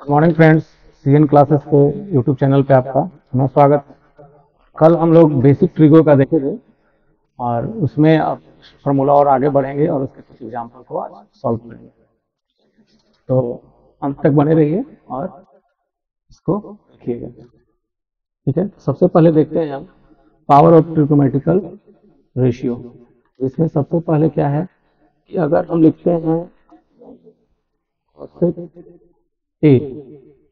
Good morning friends, CN classes के YouTube channel पे आपका पुनः स्वागत। कल हम लोग बेसिक ट्रिगो का देखे थे और उसमें अब फॉर्मूला और आगे बढ़ेंगे और उसके कुछ एग्जाम्पल को आज सॉल्व करेंगे। तो अंत तक बने रहिए और इसको देखिएगा। ठीक है, सबसे पहले देखते हैं हम पावर ऑफ ट्रिग्नोमेट्रिकल रेशियो। इसमें सबसे पहले क्या है कि अगर हम लिखते हैं ए,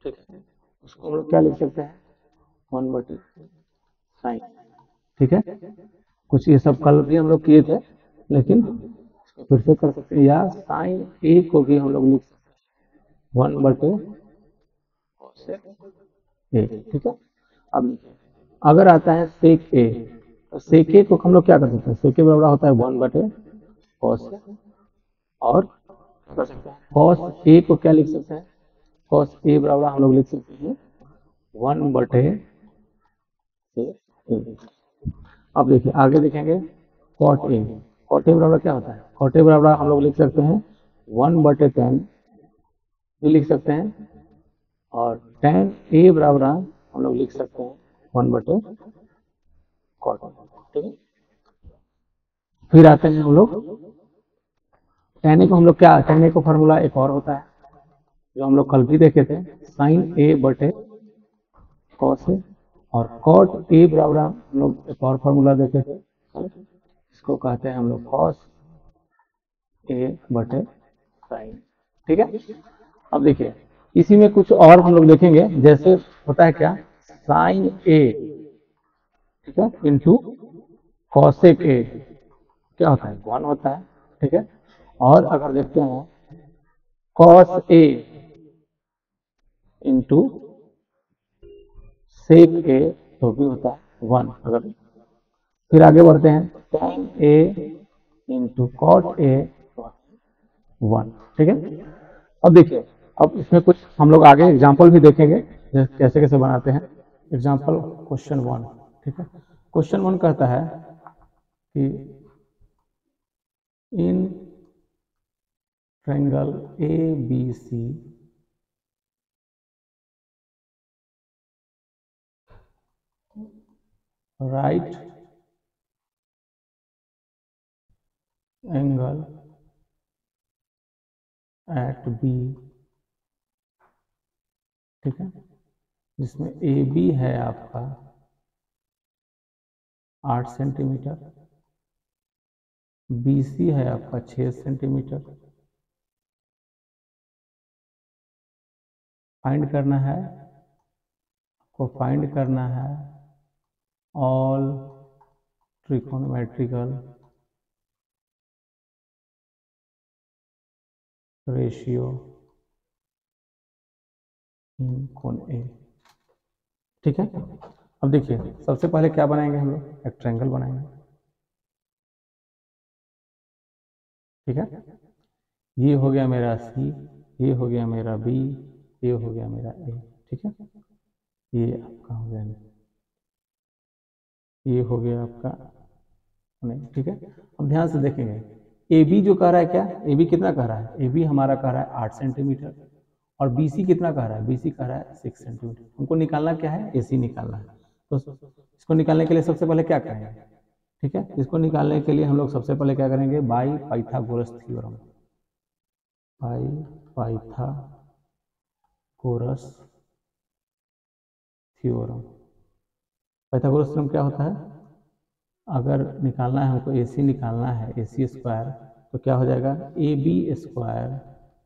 ठीक है, उसको हम लोग क्या लिख सकते हैं 1/sin। ठीक है, कुछ ये सब कल भी हम लोग किए थे लेकिन इसको फिर से कर सकते हैं, या साइन ए को भी हम लोग लिख सकते हैं 1/cosec ए। ठीक है, अब अगर आता है सेक ए, तो सेक ए को हम लोग क्या कर सकते हैं, सेक ए बराबर होता है 1/cos और कर सकते हैं cos ए को क्या लिख सकते हैं, cos ए बराबर हम लोग लिख सकते हैं 1/sec ए। अब देखिए आगे देखेंगे cot ए, cot ए बराबर क्या होता है, cot ए बराबर हम लोग लिख सकते हैं 1/tan भी लिख सकते हैं, और tan ए बराबर हम लोग लिख सकते हैं 1/cot। ठीक है, फिर आते हैं हम लोग tan ए को हम लोग क्या, tan ए को फॉर्मूला एक और होता है जो हम लोग कल भी देखे थे, sin a/cos ए, और cot ए बराबर हम लोग एक और फॉर्मूला देखे थे, इसको कहते हैं हम लोग cos a/sin। ठीक है, अब देखिए इसी में कुछ और हम लोग देखेंगे, जैसे होता है क्या sin a, ठीक है, इंटू cosec a क्या होता है 1 होता है। ठीक है, और अगर देखते हैं cos a into sec a तो भी होता है 1। अगर फिर आगे बढ़ते हैं tan a into cot a 1। ठीक है, अब देखिए अब इसमें कुछ हम लोग आगे एग्जाम्पल भी देखेंगे कैसे कैसे बनाते हैं। Example question 1। ठीक है, क्वेश्चन 1 कहता है कि in triangle A B C right angle at B, ठीक है, जिसमें ए बी है आपका 8 सेंटीमीटर, बी सी है आपका 6 सेंटीमीटर। फाइंड करना है, को फाइंड करना है ऑल ट्रिगोनोमेट्रिकल रेशियो इन कोण ए। ठीक है, अब देखिए सबसे पहले क्या बनाएंगे हम लोग, एक ट्रायंगल बनाएंगे। ठीक है, ये हो गया मेरा सी, ये हो गया मेरा बी, ये हो गया मेरा ए। ठीक है, ये आपका हो गया, ये हो गया आपका नहीं। ठीक है, अब ध्यान से देखेंगे ए बी जो कह रहा है, क्या ए बी कितना कह रहा है, ए बी हमारा कह रहा है 8 सेंटीमीटर, और बी सी कितना कह रहा है, बी सी कह रहा है 6 सेंटीमीटर। हमको निकालना क्या है, ए सी निकालना है। तो इसको निकालने के लिए सबसे पहले क्या करेंगे, ठीक है, इसको निकालने के लिए हम लोग सबसे पहले क्या करेंगे, by Pythagoras theorem, by Pythagoras theorem. Pythagoras theorem क्या होता है, अगर निकालना है हमको ए सी निकालना है, ए सी स्क्वायर, तो क्या हो जाएगा A B square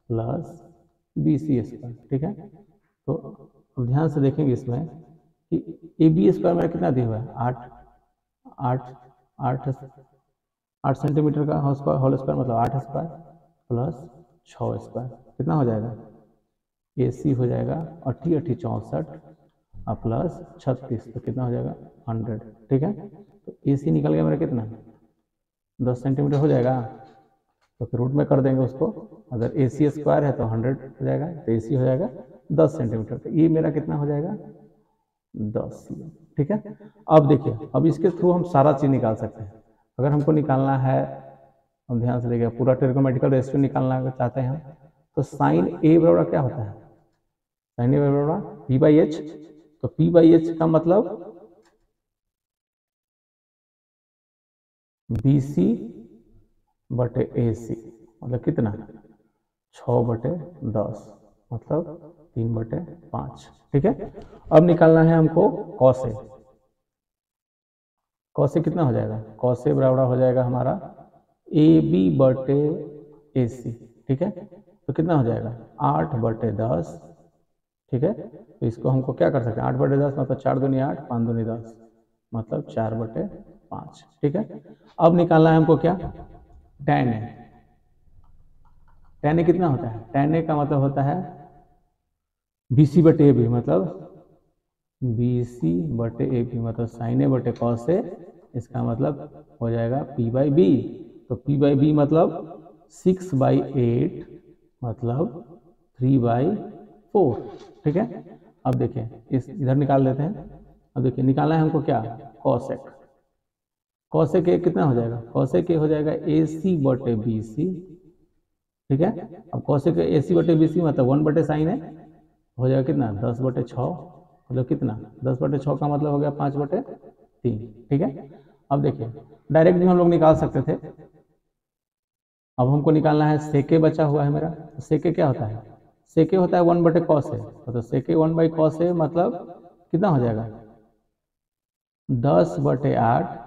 plus B C square. ठीक है, तो अब ध्यान से देखेंगे इसमें कि ए बी स्क्वायर मेरा कितना दिया हुआ है, 8 सेंटीमीटर का होल स्क्वायर मतलब 8 स्क्वायर प्लस 6 स्क्वायर, कितना हो जाएगा, ए सी हो जाएगा 80 80 64 प्लस 36, तो कितना हो जाएगा 100। ठीक है, तो ए सी निकल गया मेरा कितना 10 सेंटीमीटर हो जाएगा, तो फिर रूट में कर देंगे उसको, अगर ए सी स्क्वायर है तो 100 हो जाएगा, तो ए सी हो जाएगा 10 सेंटीमीटर, तो ये मेरा कितना हो जाएगा 10। ठीक है, अब देखिए अब इसके थ्रू हम सारा चीज निकाल सकते हैं। अगर हमको निकालना है, हम ध्यान से देखिए पूरा ट्रिगोनोमेट्रिकल रेशियो निकालना चाहते हैं, तो साइन ए बराबर क्या होता है, साइन ए बराबर पी बाई एच, तो पी बाई एच का मतलब बी सी बटे ए सी, मतलब कितना 6/10, मतलब 3/5। ठीक है, अब निकालना है हमको कॉस ए। कॉस ए कितना हो जाएगा, कॉस ए बराबर हो जाएगा हमारा ए बी बटे ए सी। ठीक है, तो कितना हो जाएगा 8/10। ठीक है, तो इसको हमको क्या कर सकते हैं, 8/10 मतलब 4 दूनी 8, 5 दूनी 10, मतलब 4/5। ठीक है, अब निकालना है हमको क्या, tan ए। tan ए कितना होता है, tan ए का मतलब होता है बी सी बटे ए बी, मतलब बी सी बटे ए बी, मतलब साइन ए बटे कॉस ए, इसका मतलब हो जाएगा पी बाई बी। तो पी बाई बी मतलब 6/8, मतलब 3/4। ठीक है, अब देखिए इस इधर निकाल देते हैं। अब देखिए निकालना है हमको क्या, कॉसेक। कॉसेक ए कितना हो जाएगा, कॉसेक ए हो जाएगा ए सी बटे बी सी। ठीक है, अब कॉसेक ए सी बटे बी सी मतलब 1/sin है, हो जाएगा कितना 10/6, मतलब कितना 10/6 का मतलब हो गया 5/3। ठीक है, अब देखिए डायरेक्ट भी हम लोग निकाल सकते थे। अब हमको निकालना है सेके, बचा हुआ है मेरा। तो सेके क्या होता है, सेके होता है 1/cos ए, तो सेके 1/cos ए मतलब कितना हो जाएगा 10/8,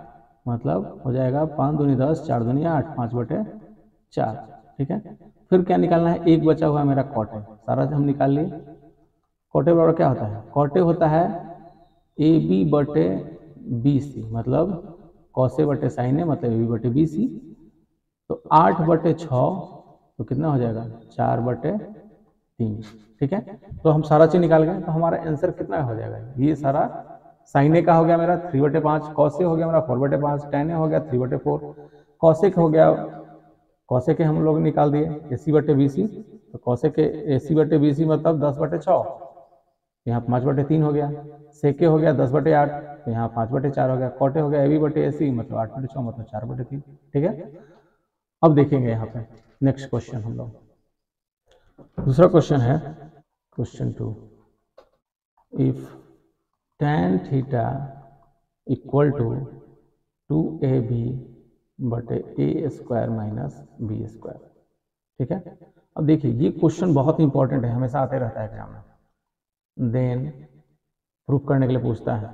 मतलब हो जाएगा 5 दूनी 10, 4 दूनी 8, 5/4। ठीक है, फिर क्या निकालना है, एक बचा हुआ है मेरा कॉट है, सारा हम निकाल लिए। कॉटे बराबर क्या होता है, कॉटे होता है ए बी बटे बी सी, मतलब कॉसे बटे साइन ए मतलब ए बी बटे बी सी। तो 8/6, तो कितना हो जाएगा 4/3। ठीक है, तो हम सारा चीज निकाल गए, तो हमारा आंसर कितना हो जाएगा, ये सारा साइन ए का हो गया मेरा 3/5, कॉसे हो गया मेरा 4/5, tan ए हो गया 3/4, कॉसे हो गया, कॉसे के हम लोग निकाल दिए ए सी बटे बी सी। तो कॉसे के ए सी बटे बी सी मतलब 10/6, यहाँ 5/3 हो गया। सेके हो गया 10/8, तो यहाँ 5/4 हो गया। कॉटे हो गया ए बी बटे ए सी मतलब 8/6, मतलब 4/3। ठीक है, अब देखेंगे यहाँ पे नेक्स्ट क्वेश्चन हम लोग, दूसरा क्वेश्चन है question 2। If tan theta equal to 2ab बटे A square minus B square. ठीक है, अब देखिए ये क्वेश्चन बहुत इंपॉर्टेंट है, हमेशा आते रहता है एग्जाम में। देन प्रूफ करने के लिए पूछता है,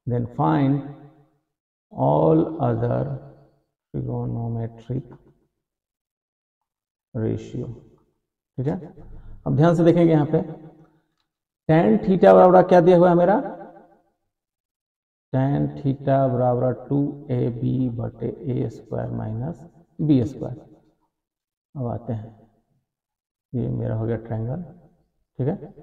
then find all other trigonometric ratio. ठीक है, अब ध्यान से देखेंगे यहाँ पे tan थीटा बराबर क्या दिया हुआ है मेरा, tan थीटा बराबर 2ab बटे A square minus B square. अब आते हैं, ये मेरा हो गया ट्रायंगल। ठीक है,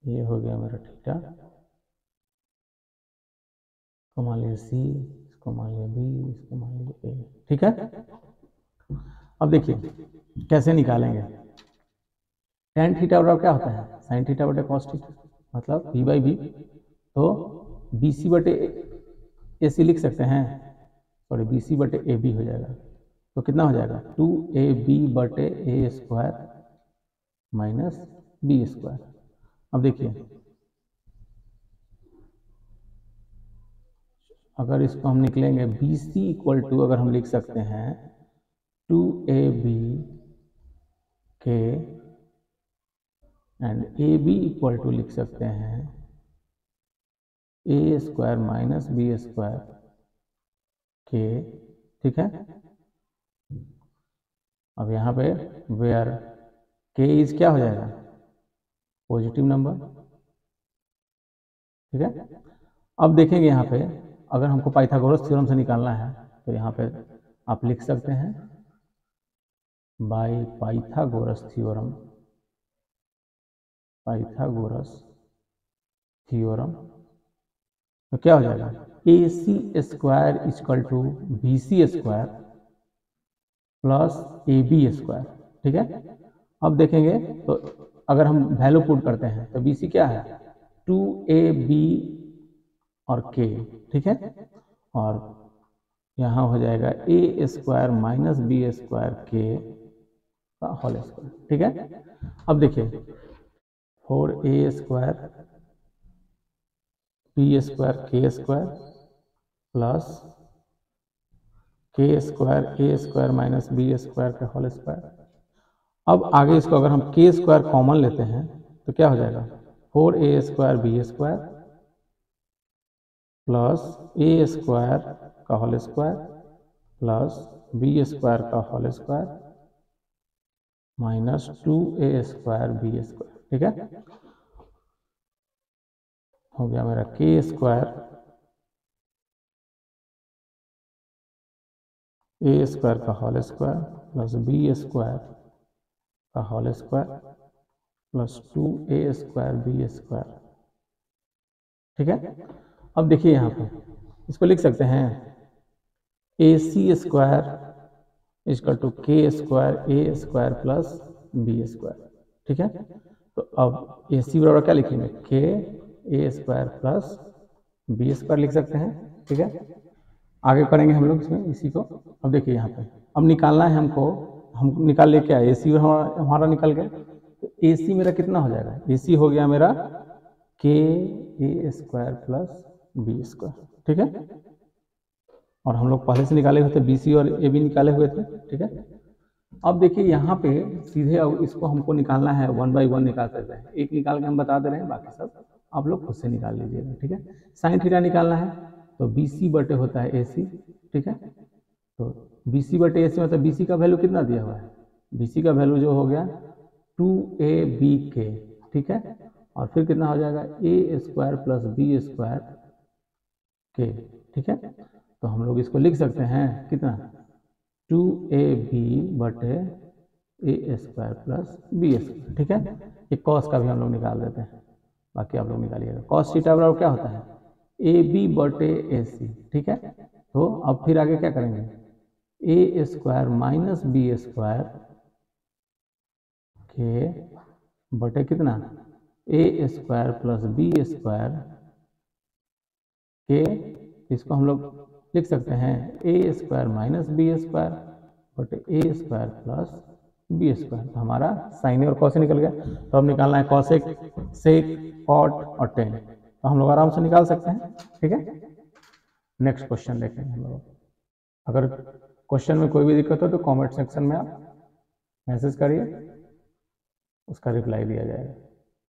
ये हो गया मेरा थीटा, इसको मान लीजिए सी, इसको मान लीजिए बी, इसको मान लीजिए ए। ठीक है, अब देखिए कैसे निकालेंगे। tan थीटा बराबर क्या होता है, साइन थीटा बटे कॉस थीटा, मतलब बी बाई बी। तो बी सी बटे ए सी लिख सकते हैं, सॉरी बी सी बटे ए बी हो जाएगा। तो कितना हो जाएगा 2ab बटे A square minus B square. अब देखिए अगर इसको हम निकलेंगे बी सी इक्वल टू, अगर हम लिख सकते हैं 2ab के, and A B equal to लिख सकते हैं A square minus B square के। ठीक है, अब यहाँ पे वेयर के इज क्या हो जाएगा पॉजिटिव नंबर। ठीक है, अब देखेंगे यहाँ पे अगर हमको पाइथागोरस थ्योरम से निकालना है, तो यहाँ पे आप लिख सकते हैं by Pythagoras theorem, Pythagoras theorem. तो क्या हो जाएगा A C square equal to B C square plus A B square. ठीक है, अब देखेंगे तो अगर हम वैल्यू पुट करते हैं तो बी सी क्या है 2ab और k। ठीक है, और यहाँ हो जाएगा ए स्क्वायर माइनस बी स्क्वायर के का होल स्क्वायर। ठीक है, अब देखिए 4a स्क्वायर बी स्क्वायर के स्क्वायर प्लस के square a square minus B square का होल स्क्वायर। अब आगे इसको अगर हम के स्क्वायर कॉमन लेते हैं तो क्या हो जाएगा 4a square b square plus a square का whole square plus b square का whole square minus 2a square b square. ठीक है, हो गया मेरा के स्क्वायर ए स्क्वायर का whole square plus b square का whole square plus 2a square b square. ठीक है, अब देखिए यहाँ पे इसको लिख सकते हैं ए सी स्क्वायर इक्वल टू के square a square plus b square. ठीक है, तो अब ए सी बराबर क्या लिखेंगे के ए स्क्वायर प्लस बी स्क्वायर लिख सकते हैं। ठीक है, आगे करेंगे हम लोग इसमें इसी को। अब देखिए यहाँ पे अब निकालना है हमको, हम निकाल लेके आए ए सी हमारा निकल गया, तो ए सी मेरा कितना हो जाएगा, ए सी हो गया मेरा के ए स्क्वायर प्लस बी स्क्वायर। ठीक है, और हम लोग पहले से निकाले हुए थे बी सी और ए बी निकाले हुए थे। ठीक है, अब देखिए यहाँ पे सीधे अब इसको हमको निकालना है 1 बाई 1 निकाल सकते हैं, एक निकाल के हम बता दे रहे हैं, बाकी सब आप लोग खुद से निकाल लीजिएगा। ठीक है, साइन थीटा निकालना है तो बी सी बटे होता है ए सी। ठीक है, तो बी सी बटे ए सी मतलब बी सी का वैल्यू कितना दिया हुआ है, बी सी का वैल्यू जो हो गया 2ab के। ठीक है, और फिर कितना हो जाएगा ए स्क्वायर प्लस बी स्क्वायर के। ठीक है, तो हम लोग इसको लिख सकते हैं कितना 2ab बटे A square plus b square. ठीक है, ये कॉस का भी हम लोग निकाल देते हैं, बाकी आप लोग निकालिएगा। कॉस थीटा बराबर क्या होता है ए बी बटे ए सी। ठीक है, तो अब फिर आगे क्या करेंगे ए स्क्वायर माइनस बी स्क्वायर के बटे कितना ए स्क्वायर प्लस बी स्क्वायर के, इसको हम लोग लिख सकते हैं A square minus B square बटे A square plus b square. तो हमारा साइन और कॉस निकल गया, तो अब निकालना है कॉसेक सेक कॉट और टेन, तो हम लोग आराम से निकाल सकते हैं। ठीक है, नेक्स्ट क्वेश्चन देखेंगे हम लोग। अगर क्वेश्चन में कोई भी दिक्कत हो तो कमेंट सेक्शन में आप मैसेज करिए, उसका रिप्लाई दिया जाएगा।